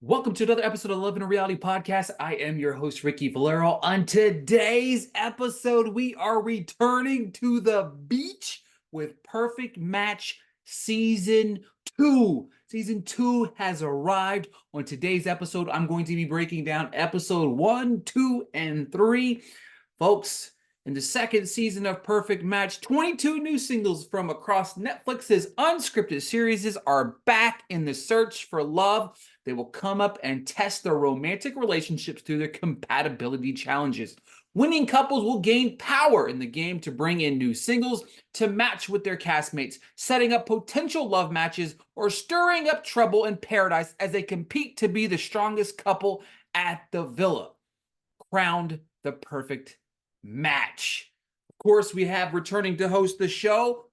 Welcome to another episode of Love in a Reality Podcast. I am your host, Ricky Valero. On today's episode, we are returning to the beach with Perfect Match Season 2. Season 2 has arrived. On today's episode, I'm going to be breaking down episode 1, 2, and 3. Folks, in the second season of Perfect Match, 22 new singles from across Netflix's unscripted series are back in the search for love. They will come up and test their romantic relationships through their compatibility challenges. Winning couples will gain power in the game to bring in new singles to match with their castmates, setting up potential love matches or stirring up trouble in paradise as they compete to be the strongest couple at the villa. Crowned the perfect match. Of course, we have returning to host the show,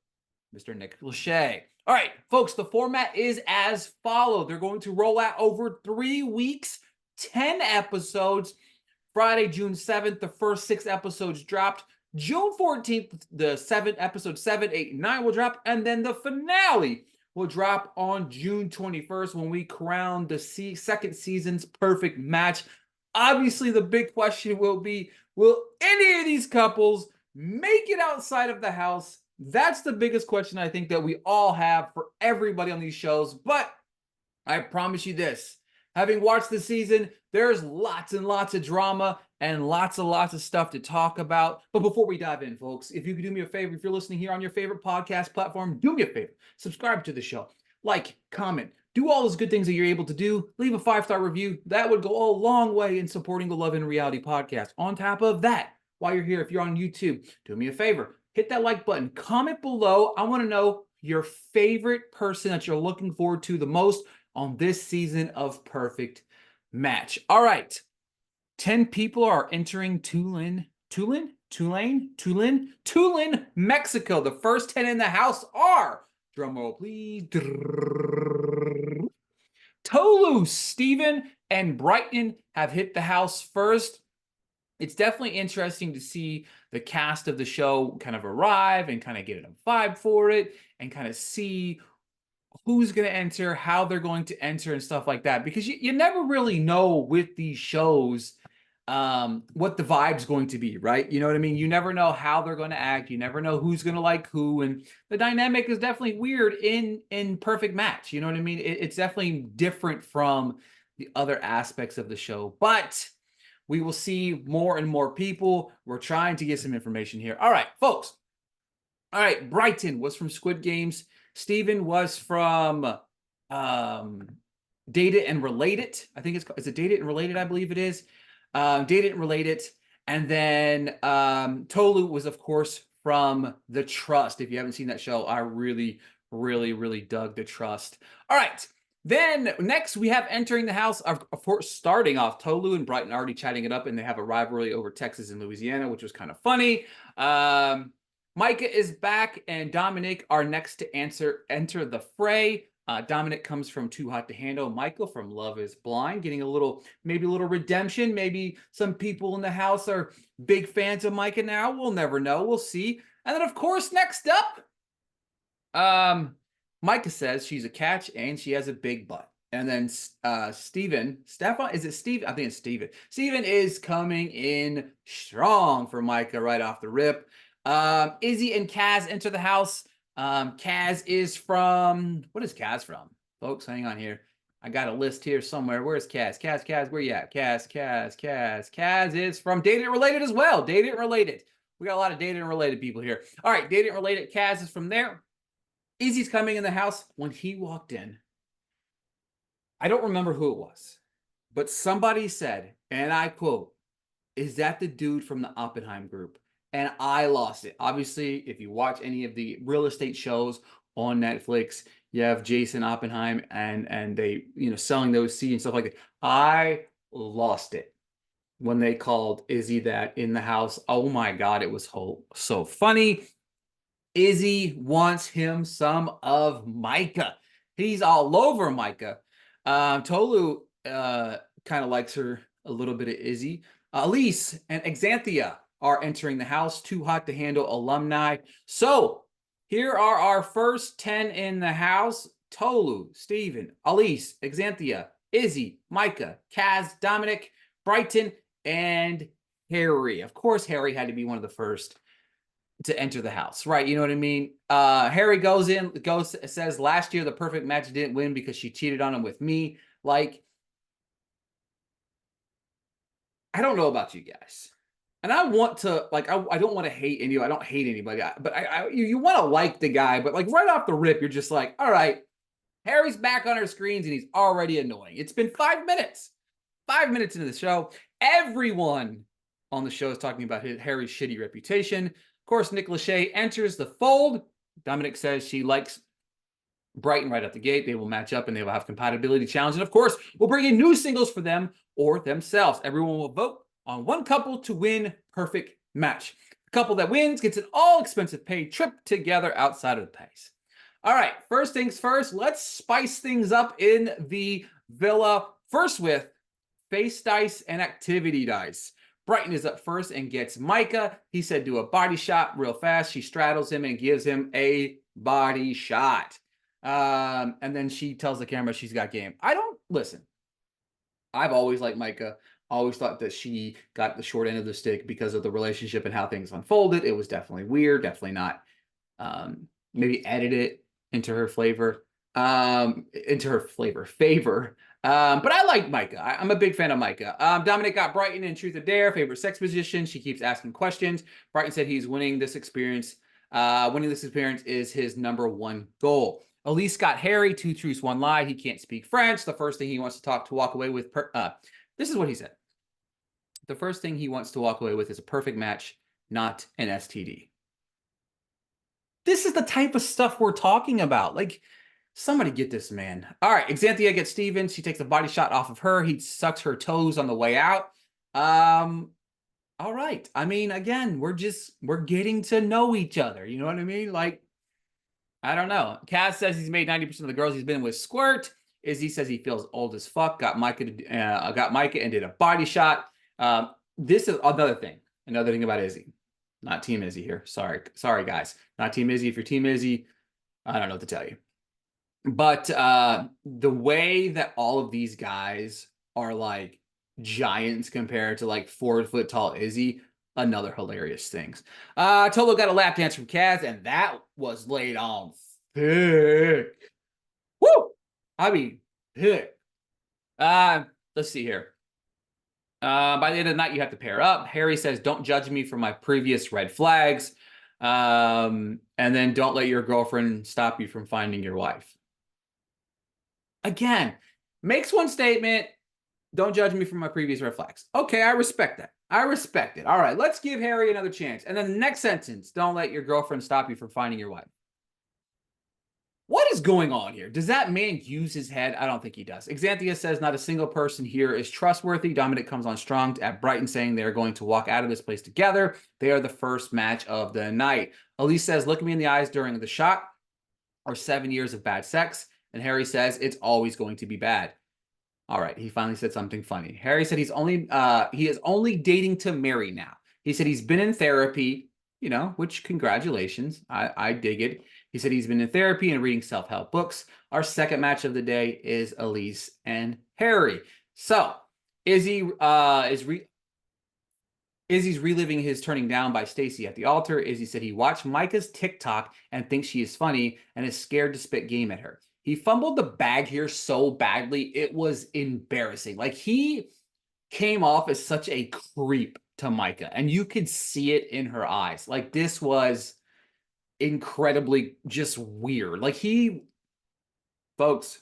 Mr. Nick Lachey. All right, folks, the format is as follows. They're going to roll out over 3 weeks, 10 episodes. Friday, June 7th, the first 6 episodes dropped. June 14th, the 7, 8, and 9 will drop. And then the finale will drop on June 21st when we crown the second season's perfect match. Obviously, the big question will be, will any of these couples make it outside of the house? That's the biggest question I think that we all have for everybody on these shows. But I promise you this, having watched the season, there's lots and lots of drama and lots of stuff to talk about. But before we dive in, folks, if you could do me a favor, if you're listening here on your favorite podcast platform, do me a favor, subscribe to the show, like, comment, do all those good things that you're able to do. Leave a 5-star review. That would go a long way in supporting the Love in Reality podcast. On top of that, while you're here, if you're on YouTube, do me a favor. Hit that like button. Comment below. I want to know your favorite person that you're looking forward to the most on this season of Perfect Match. All right. 10 people are entering Tulane, Mexico. The first 10 in the house are, drumroll please, Tolu, Steven, and Brighton have hit the house first. It's definitely interesting to see the cast of the show kind of arrive and kind of get a vibe for it and kind of see who's going to enter, how they're going to enter and stuff like that. Because you never really know with these shows what the vibe's going to be, right? You know what I mean? You never know how they're going to act. You never know who's going to like who. And the dynamic is definitely weird in Perfect Match. You know what I mean? It's definitely different from the other aspects of the show. But we will see more and more people. We're trying to get some information here. All right, folks. All right, Brighton was from Squid Games. Steven was from Dated and Related. I think it's a Dated and Related, I believe it is. Dated and Related. And then Tolu was, of course, from The Trust. If you haven't seen that show, I really dug The Trust. All right. Then next we have entering the house, of course, starting off, Tolu and Brighton already chatting it up, and they have a rivalry over Texas and Louisiana, which was kind of funny. Micah is back, and Dominic are next to enter the fray. Dominic comes from Too Hot to Handle. Michael from Love is Blind, getting maybe a little redemption. Maybe some people in the house are big fans of Micah now. We'll never know. We'll see. And then, of course, next up, Micah says she's a catch and she has a big butt. And then Stefan, is it Steve? I think it's Steven. Steven is coming in strong for Micah right off the rip. Izzy and Kaz enter the house. Kaz is from, what is Kaz from? Folks, hang on here. I got a list here somewhere. Where's Kaz? Kaz, where you at? Kaz. Kaz is from Dated and Related as well. Dated and Related. We got a lot of Dated and Related people here. All right, Dated and Related. Kaz is from there. Izzy's coming in the house. When he walked in, I don't remember who it was, but somebody said, and I quote, "Is that the dude from the Oppenheim group?" And I lost it. Obviously, if you watch any of the real estate shows on Netflix, you have Jason Oppenheim and they, selling those seeds and stuff like that. I lost it when they called Izzy that in the house. Oh my God, it was so funny. Izzy wants him some of Micah. He's all over Micah. Tolu kind of likes her a little bit of Izzy. Elise and Xanthia are entering the house. Too Hot to Handle alumni. So here are our first 10 in the house. Tolu, Steven, Elise, Xanthia, Izzy, Micah, Kaz, Dominic, Brighton, and Harry. Of course, Harry had to be one of the first to enter the house, right? You know what I mean? Harry says last year the perfect match didn't win because she cheated on him with me. Like, I don't know about you guys. And I want to, like, I don't want to hate anybody. I don't hate anybody, but you want to like the guy, but like right off the rip, you're just like, all right, Harry's back on our screens and he's already annoying. It's been 5 minutes. 5 minutes into the show. Everyone on the show is talking about Harry's shitty reputation. Of course, Nick Lachey enters the fold. Dominic says she likes Brighton right out the gate. They will match up and they will have compatibility challenge. And of course, we'll bring in new singles for them or themselves. Everyone will vote on one couple to win perfect match. The couple that wins gets an all-expensive paid trip together outside of the place. All right, first things first, let's spice things up in the villa. First with face dice and activity dice. Brighton is up first and gets Micah. He said do a body shot real fast. She straddles him and gives him a body shot. And then she tells the camera she's got game. Listen. I've always liked Micah. Always thought that she got the short end of the stick because of the relationship and how things unfolded. It was definitely weird. Definitely not. Maybe edit it into her favor. But I like Micah. I'm a big fan of Micah. Dominic got Brighton in Truth or Dare, favorite sex position. She keeps asking questions. Brighton said he's winning this experience. Winning this experience is his #1 goal. Elise got Harry, 2 truths, 1 lie. He can't speak French. The first thing he wants to walk away with. This is what he said. The first thing he wants to walk away with is a perfect match, not an STD. This is the type of stuff we're talking about. Like, somebody get this man. All right, Xanthia gets Steven. She takes a body shot off of her. He sucks her toes on the way out. All right. I mean, again, we're getting to know each other. You know what I mean? Like, I don't know. Kaz says he's made 90% of the girls he's been with squirt. Izzy says he feels old as fuck. Got Micah and did a body shot. This is another thing. Another thing about Izzy. Not Team Izzy here. Sorry, guys. Not Team Izzy. If you're Team Izzy, I don't know what to tell you. But the way that all of these guys are like giants compared to like 4-foot tall Izzy, another hilarious things. Tolo got a lap dance from Kaz, and that was laid on thick. Woo! I mean, thick. Let's see here. By the end of the night, you have to pair up. Harry says, don't judge me for my previous red flags. And then don't let your girlfriend stop you from finding your wife. Again, makes one statement. Don't judge me for my previous red flags. Okay, I respect that. I respect it. All right, let's give Harry another chance. And then the next sentence, don't let your girlfriend stop you from finding your wife. What is going on here? Does that man use his head? I don't think he does. Xanthia says not a single person here is trustworthy. Dominic comes on strong at Brighton saying they are going to walk out of this place together. They are the first match of the night. Elise says, look me in the eyes during the shot or 7 years of bad sex. And Harry says, it's always going to be bad. All right, he finally said something funny. Harry said he is only dating to marry now. He said he's been in therapy, you know, which congratulations. I dig it. He said he's been in therapy and reading self-help books. Our second match of the day is Elise and Harry. So Izzy's reliving his turning down by Stacy at the altar. Izzy said he watched Micah's TikTok and thinks she is funny and is scared to spit game at her. He fumbled the bag here so badly, it was embarrassing. Like, he came off as such a creep to Micah, and you could see it in her eyes. Like, this was incredibly just weird. Like, folks,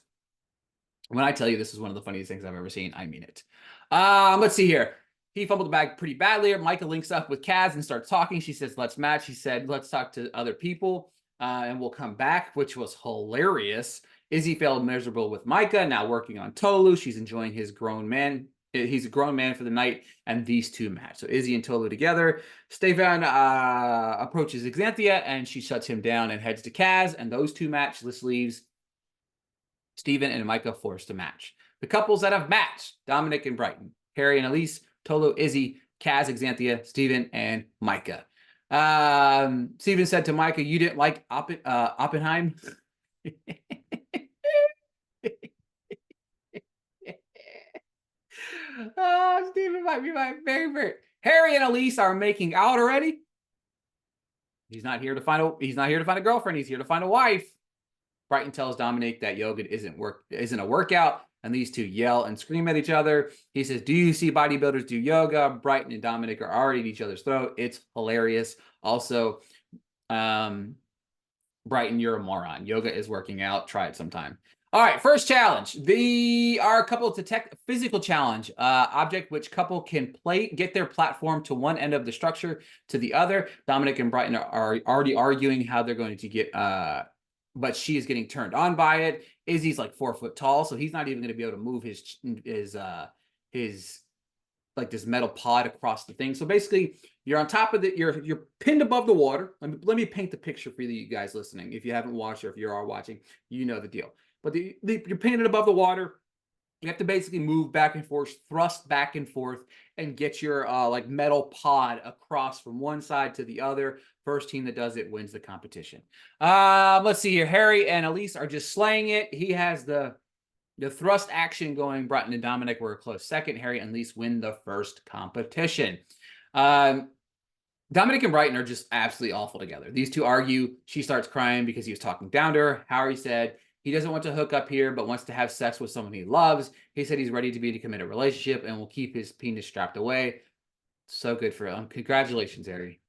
when I tell you this is one of the funniest things I've ever seen, I mean it. Let's see here. He fumbled the bag pretty badly. Micah links up with Kaz and starts talking. She says, let's match. He said, let's talk to other people, and we'll come back, which was hilarious. Izzy failed miserable with Micah, now working on Tolu. She's enjoying his grown man. He's a grown man for the night, and these two match. So Izzy and Tolu together. Stefan approaches Xanthia, and she shuts him down and heads to Kaz, and those two match. This leaves Steven and Micah forced to match. The couples that have matched, Dominic and Brighton, Harry and Elise, Tolu, Izzy, Kaz, Xanthia, Steven, and Micah. Steven said to Micah, you didn't like Oppenheim? Oh, Steven might be my favorite. Harry and Elise are making out already. He's not here to find a girlfriend. He's here to find a wife. Brighton tells Dominic that yoga isn't a workout, and these two yell and scream at each other. He says, "Do you see bodybuilders do yoga?" Brighton and Dominic are already at each other's throat. It's hilarious. Also, Brighton, you're a moron. Yoga is working out. Try it sometime. All right, first challenge. Our couple detect physical challenge. Object which couple can get their platform to one end of the structure to the other. Dominic and Brighton are already arguing how they're going to get but she is getting turned on by it. Izzy's like 4 foot tall, so he's not even going to be able to move his like this metal pod across the thing. So basically, you're on top of you're pinned above the water. Let me paint the picture for you guys listening. If you haven't watched or if you are watching, you know the deal. But you're pinned above the water. You have to basically move back and forth, thrust back and forth, and get your like metal pod across from one side to the other. First team that does it wins the competition. Let's see here. Harry and Elise are just slaying it. He has the thrust action going. Brighton and Dominic were a close second. Harry and Elise win the first competition. Dominic and Brighton are just absolutely awful together. These two argue. She starts crying because he was talking down to her. Harry said he doesn't want to hook up here, but wants to have sex with someone he loves. He said he's ready to be in a committed relationship and will keep his penis strapped away. So good for him. Congratulations, Harry.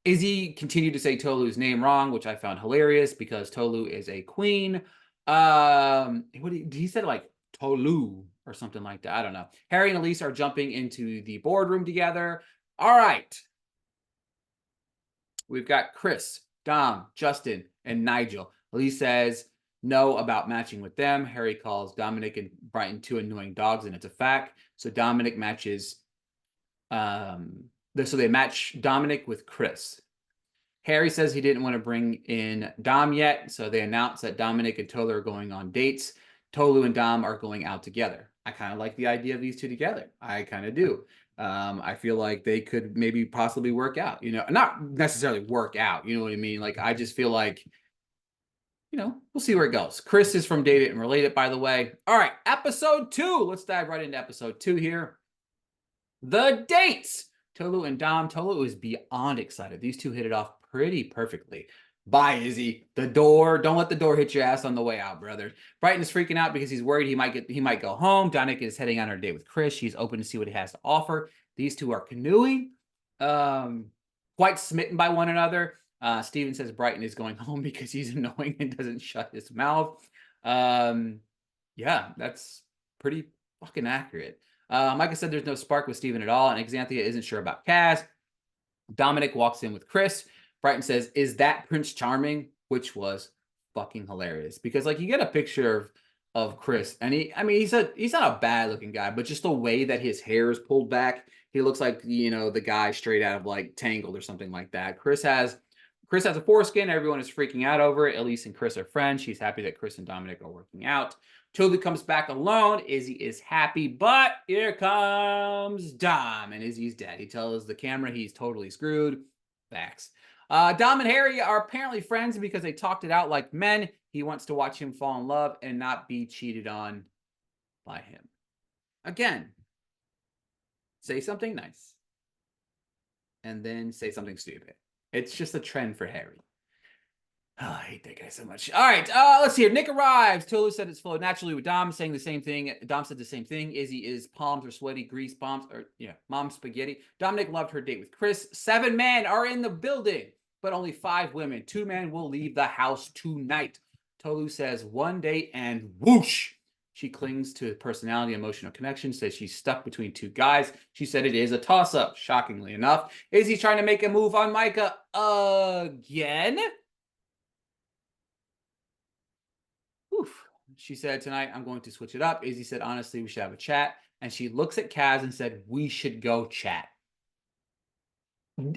Izzy continued to say Tolu's name wrong, which I found hilarious because Tolu is a queen. He said like Tolu or something like that. I don't know. Harry and Elise are jumping into the boardroom together. All right. We've got Chris, Dom, Justin, and Nigel. Elise says no about matching with them. Harry calls Dominic and Brighton two annoying dogs, and it's a fact. So Dominic matches. So they match Dominic with Chris. Harry says he didn't want to bring in Dom yet, so they announce that Dominic and Tolu are going on dates. Tolu and Dom are going out together. I kind of like the idea of these two together. I kind of do. I feel like they could maybe possibly work out, not necessarily work out, you know what I mean? Like, I just feel like, we'll see where it goes. Chris is from Dated and Related, by the way. All right, episode 2. Let's dive right into episode 2 here. The dates. Tolu and Dom. Tolu is beyond excited. These two hit it off pretty perfectly. Bye, Izzy. The door. Don't let the door hit your ass on the way out, brother. Brighton is freaking out because he's worried he might go home. Dominic is heading on her date with Chris. She's open to see what he has to offer. These two are canoeing. Quite smitten by one another. Steven says Brighton is going home because he's annoying and doesn't shut his mouth. Yeah, that's pretty fucking accurate. Micah said there's no spark with Steven at all, and Xanthia isn't sure about Kaz. Dominic walks in with Chris. Brighton says, "Is that Prince Charming?" Which was fucking hilarious because, like, you get a picture of Chris, and he's not a bad looking guy, but just the way that his hair is pulled back, he looks like the guy straight out of like Tangled or something like that. Chris has a foreskin. Everyone is freaking out over it. Elise and Chris are friends. She's happy that Chris and Dominic are working out. Tolu comes back alone. Izzy is happy, but here comes Dom, and Izzy's dead. He tells the camera he's totally screwed. Facts. Dom and Harry are apparently friends because they talked it out like men. He wants to watch him fall in love and not be cheated on by him. Again, say something nice and then say something stupid. It's just a trend for Harry. Oh, I hate that guy so much. All right, let's see here. Nick arrives. Tolu said it's flowed naturally with Dom saying the same thing. Dom said the same thing. Izzy is palms are sweaty, grease palms, mom spaghetti. Dominic loved her date with Chris. 7 men are in the building, but only 5 women. 2 men will leave the house tonight. Tolu says 1 date and whoosh. She clings to personality, emotional connection, says she's stuck between 2 guys. She said it is a toss-up, shockingly enough. Izzy trying to make a move on Micah again? Oof. She said, tonight I'm going to switch it up. Izzy said, honestly, we should have a chat. And she looks at Kaz and said, we should go chat.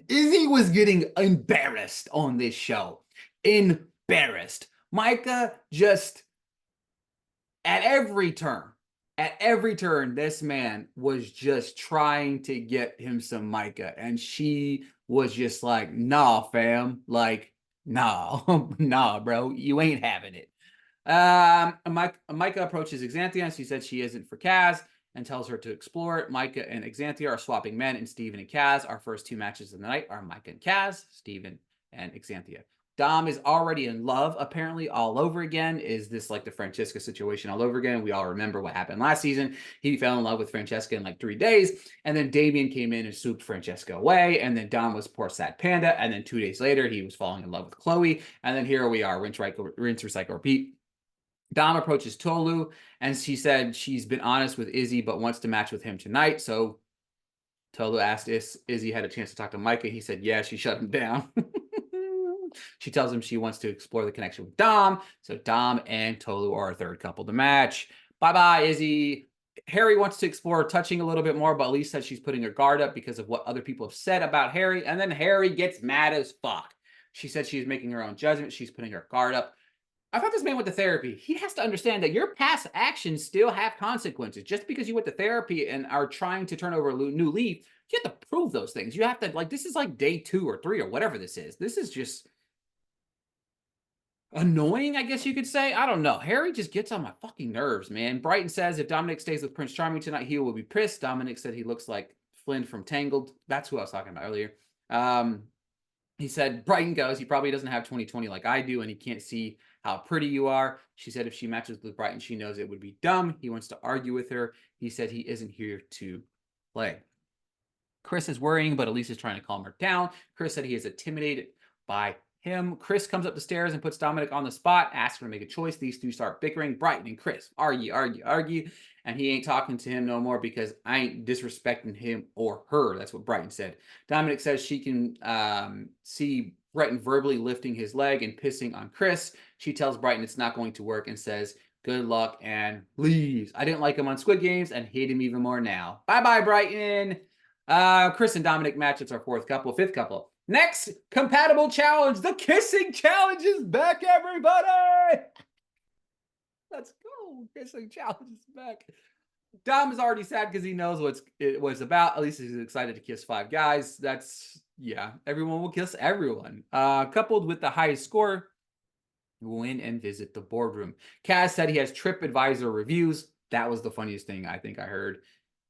Izzy was getting embarrassed on this show. Embarrassed. Micah just, at every turn, this man was just trying to get him some Micah. And she was just like, nah, fam. Like, nah, nah, bro, you ain't having it. Micah approaches Xanthia, and she said she isn't for Kaz and tells her to explore it. Micah and Xanthia are swapping men, and Steven and Kaz. Our first two matches of the night are Micah and Kaz, Steven and Xanthia. Dom is already in love, apparently, all over again. Is this like the Francesca situation all over again? We all remember what happened last season. He fell in love with Francesca in like 3 days, and then Damien came in and swooped Francesca away, and then Dom was poor sad panda, and then 2 days later, he was falling in love with Chloe, and then here we are, rinse, recycle, repeat. Dom approaches Tolu, and she said she's been honest with Izzy, but wants to match with him tonight. So Tolu asked if Izzy had a chance to talk to Micah. He said, yeah, she shut him down. She tells him she wants to explore the connection with Dom. So Dom and Tolu are a third couple to match. Bye-bye, Izzy. Harry wants to explore touching a little bit more, but Elise says she's putting her guard up because of what other people have said about Harry. And then Harry gets mad as fuck. She said she's making her own judgment. She's putting her guard up. I thought this man went to therapy. He has to understand that your past actions still have consequences. Just because you went to therapy and are trying to turn over a new leaf, you have to prove those things. You have to, like, this is like day 2 or 3 or whatever this is. This is just annoying, I guess you could say. I don't know. Harry just gets on my fucking nerves, man. Brighton says if Dominic stays with Prince Charming tonight, he will be pissed. Dominic said he looks like Flynn from Tangled. That's who I was talking about earlier. He said, Brighton goes, he probably doesn't have 20/20 like I do, and he can't see how pretty you are. She said if she matches with Brighton, she knows it would be dumb. He wants to argue with her. He said he isn't here to play. Chris is worrying, but Elise is trying to calm her down. Chris said he is intimidated by him. Chris comes up the stairs and puts Dominic on the spot, asks him to make a choice. These two start bickering. Brighton and Chris argue. And he ain't talking to him no more because I ain't disrespecting him or her. That's what Brighton said. Dominic says she can see Brighton verbally lifting his leg and pissing on Chris. She tells Brighton it's not going to work and says, good luck, and leaves. I didn't like him on Squid Games and hate him even more now. Bye-bye, Brighton. Chris and Dominic match. It's our fifth couple. Next compatible challenge. The kissing challenge is back, everybody. Let's go. Kissing challenge is back. Dom is already sad because he knows what it's about. At least he's excited to kiss 5 guys. That's, yeah, everyone will kiss everyone. Coupled with the highest score, win and visit the boardroom. Kaz said he has TripAdvisor reviews. That was the funniest thing I think I heard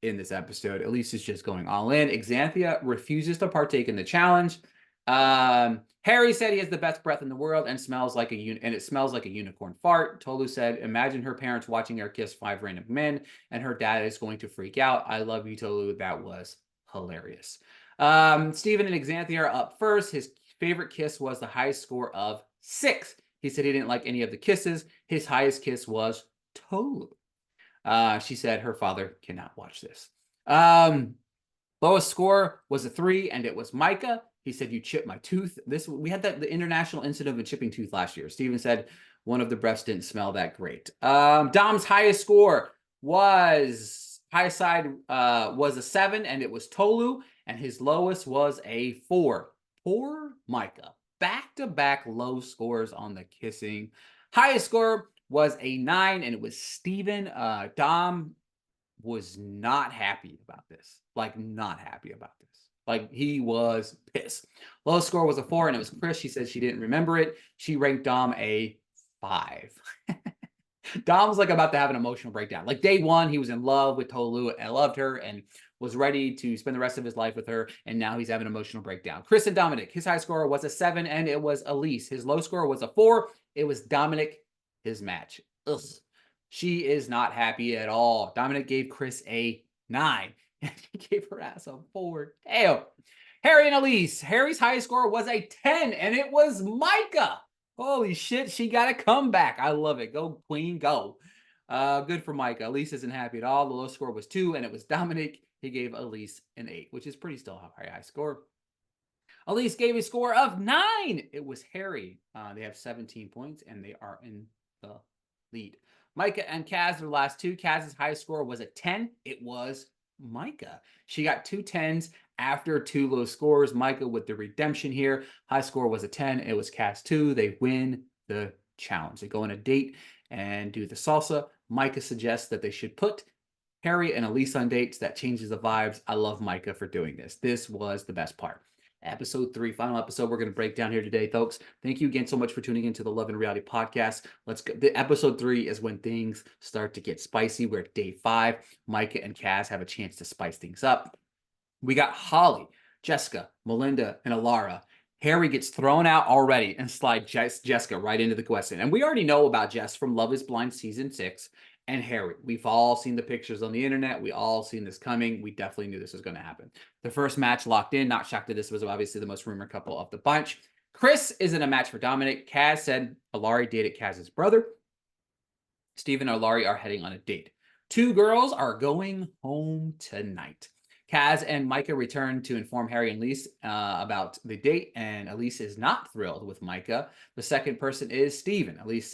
in this episode. Elise is just going all in. Xanthia refuses to partake in the challenge. Harry said he has the best breath in the world and smells like it smells like a unicorn fart. Tolu said, imagine her parents watching her kiss 5 random men, and her dad is going to freak out. I love you, Tolu. That was hilarious. Steven and Xanthia are up first. His favorite kiss was the highest score of 6. He said he didn't like any of the kisses. His highest kiss was Tolu. She said her father cannot watch this. Lowest score was a 3, and it was Micah. He said, you chipped my tooth. We had the international incident of a chipping tooth last year. Steven said one of the breaths didn't smell that great. Dom's highest score was was a 7, and it was Tolu, and his lowest was a 4. Poor Micah. Back-to-back low scores on the kissing. Highest score was a 9, and it was Steven. Dom was not happy about this. Like, not happy about this. Like, he was pissed. Lowest score was a 4, and it was Chris. She said she didn't remember it. She ranked Dom a 5. Dom was like about to have an emotional breakdown. Like, day 1, he was in love with Tolu and loved her and was ready to spend the rest of his life with her, and now he's having an emotional breakdown. Chris and Dominic, his high score was a 7, and it was Elise. His low score was a 4. It was Dominic, his match. Ugh. She is not happy at all. Dominic gave Chris a 9, and he gave her ass a 4. Damn. Harry and Elise. Harry's highest score was a 10, and it was Micah. Holy shit, she got a comeback. I love it. Go, queen, go. Good for Micah. Elise isn't happy at all. The low score was 2, and it was Dominic. He gave Elise an 8, which is pretty still a high score. Elise gave a score of 9. It was Harry. They have 17 points, and they are in the lead. Micah and Kaz are the last 2. Kaz's highest score was a 10. It was Micah. She got 2 10s after 2 low scores. Micah with the redemption here. High score was a 10. It was Kaz 2. They win the challenge. They go on a date and do the salsa. Micah suggests that they should put Harry and Elise on dates. That changes the vibes. I love Micah for doing this. This was the best part. Episode 3, final episode we're going to break down here today, folks. Thank you again so much for tuning into the Love and Reality podcast. Let's go. The episode 3 is when things start to get spicy. We're at day 5. Micah and Kaz have a chance to spice things up. We got Holly, Jessica, Melinda, and Alara. Harry gets thrown out already and slide Jessica right into the question. And we already know about Jess from Love is Blind Season 6 and Harry. We've all seen the pictures on the internet. We all seen this coming. We definitely knew this was going to happen. The first match locked in. Not shocked that this was obviously the most rumored couple of the bunch. Chris is in a match for Dominic. Kaz said Alari dated Kaz's brother. Steven and Alari are heading on a date. 2 girls are going home tonight. Kaz and Micah return to inform Harry and Elise about the date, and Elise is not thrilled with Micah. The second person is Steven. Elise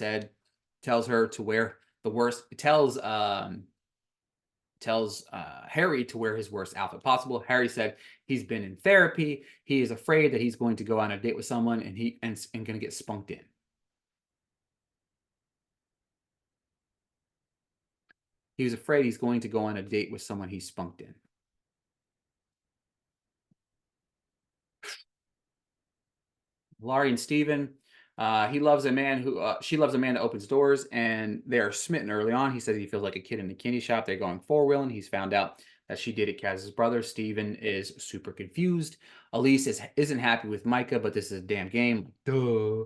tells her to wear the worst, tells Harry to wear his worst outfit possible. Harry said he's been in therapy. He is afraid that he's going to go on a date with someone and going to get spunked in. He was afraid he's going to go on a date with someone he's spunked in. Laurie and Steven, she loves a man that opens doors, and they're smitten early on. He says he feels like a kid in a candy shop. They're going four-wheeling. He's found out that she dated Kaz's brother. Steven is super confused. Elise isn't happy with Micah, but this is a damn game. Duh.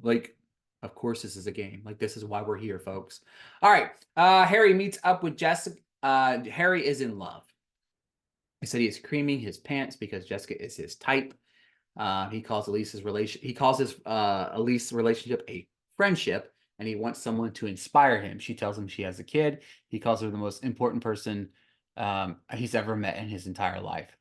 Like, of course this is a game. Like, this is why we're here, folks. All right. Harry meets up with Jessica. Harry is in love. He said he is creaming his pants because Jessica is his type. He calls his Elise relationship a friendship, and he wants someone to inspire him. She tells him she has a kid. He calls her the most important person he's ever met in his entire life.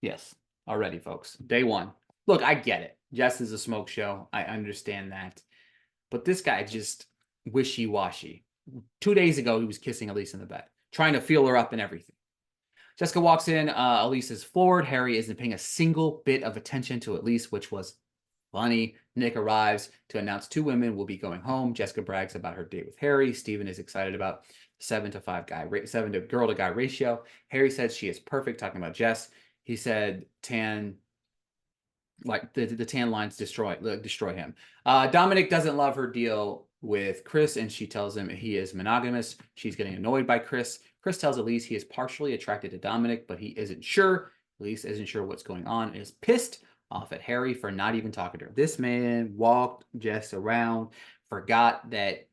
Yes, already, folks. Day 1. Look, I get it. Jess is a smoke show. I understand that. But this guy just wishy-washy. 2 days ago, he was kissing Elise in the bed, trying to feel her up and everything. Jessica walks in. Elise is floored. Harry isn't paying a single bit of attention to Elise, which was funny. Nick arrives to announce 2 women will be going home. Jessica brags about her date with Harry. Steven is excited about 7 to girl to guy ratio. Harry says she is perfect, talking about Jess. He said tan, like the tan lines destroy him. Dominic doesn't love her deal with Chris, and she tells him he is monogamous. She's getting annoyed by Chris. Chris tells Elise he is partially attracted to Dominic, but he isn't sure. Elise isn't sure what's going on and is pissed off at Harry for not even talking to her. This man walked Jess around, forgot that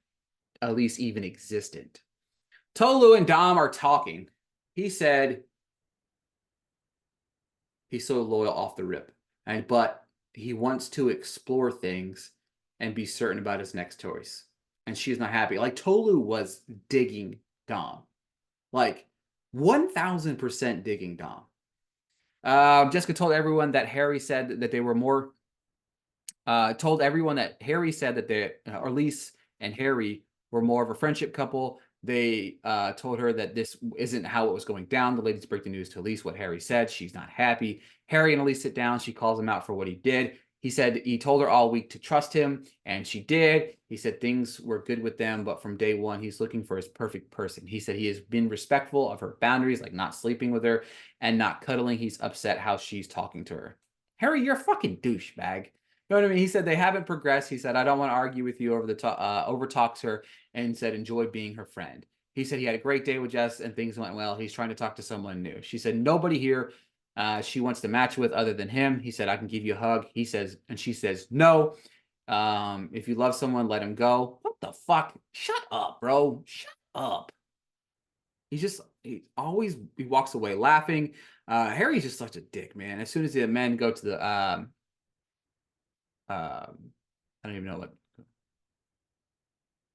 Elise even existed. Tolu and Dom are talking. He said he's so loyal off the rip, but he wants to explore things and be certain about his next choice. And she's not happy. Like, Tolu was digging Dom. Like, 1,000% digging Dom. Jessica told everyone that Harry said that they were more... told everyone that Harry said that Elise and Harry were more of a friendship couple. They told her that this isn't how it was going down. The ladies break the news to Elise what Harry said. She's not happy. Harry and Elise sit down. She calls him out for what he did. He said he told her all week to trust him, and she did. He said things were good with them, but from day 1, he's looking for his perfect person. He said he has been respectful of her boundaries, like not sleeping with her and not cuddling. He's upset how she's talking to her. Harry, you're a fucking douchebag. You know what I mean? He said they haven't progressed. He said, I don't want to argue with you over talks her, and said, enjoy being her friend. He said he had a great day with Jess and things went well. He's trying to talk to someone new. She said, nobody here she wants to match with other than him. He said, I can give you a hug. He says, and she says, no. If you love someone, let him go. What the fuck? Shut up, bro. Shut up. He walks away laughing. Harry's just such a dick, man. As soon as the men go to the I don't even know what.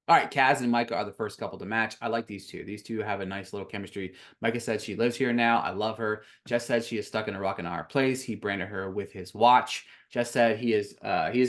All right, Kaz and Micah are the first couple to match. I like these two. These two have a nice little chemistry. Micah said she lives here now. I love her. Jess said she is stuck in a rock and a hard place. He branded her with his watch. Jess said he is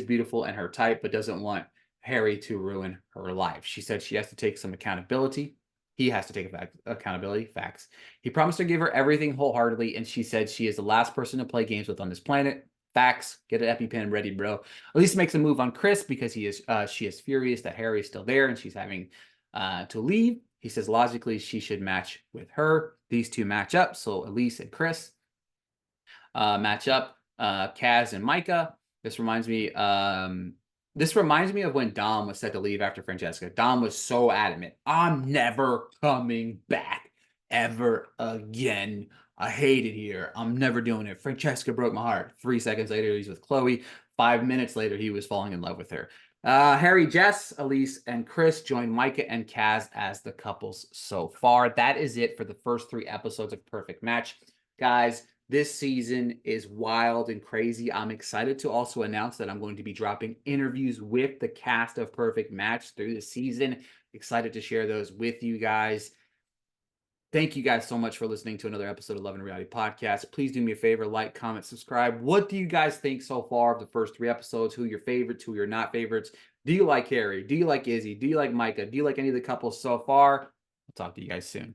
beautiful and her type, but doesn't want Harry to ruin her life. She said she has to take some accountability. He has to take accountability. Facts. He promised to give her everything wholeheartedly, and she said she is the last person to play games with on this planet. Facts. Get an EpiPen ready, bro. Elise makes a move on Chris because she is furious that Harry is still there and she's having to leave. He says logically she should match with her. These two match up. So Elise and Chris match up. Kaz and Micah. This reminds me of when Dom was set to leave after Francesca. Dom was so adamant. I'm never coming back ever again. I hate it here. I'm never doing it. Francesca broke my heart. 3 seconds later, he's with Chloe. 5 minutes later, he was falling in love with her. Harry, Jess, Elise, and Chris join Micah and Kaz as the couples so far. That is it for the first 3 episodes of Perfect Match. Guys, this season is wild and crazy. I'm excited to also announce that I'm going to be dropping interviews with the cast of Perfect Match through the season. Excited to share those with you guys. Thank you guys so much for listening to another episode of Love and Reality Podcast. Please do me a favor, like, comment, subscribe. What do you guys think so far of the first 3 episodes? Who are your favorites? Who are your not favorites? Do you like Harry? Do you like Izzy? Do you like Micah? Do you like any of the couples so far? I'll talk to you guys soon.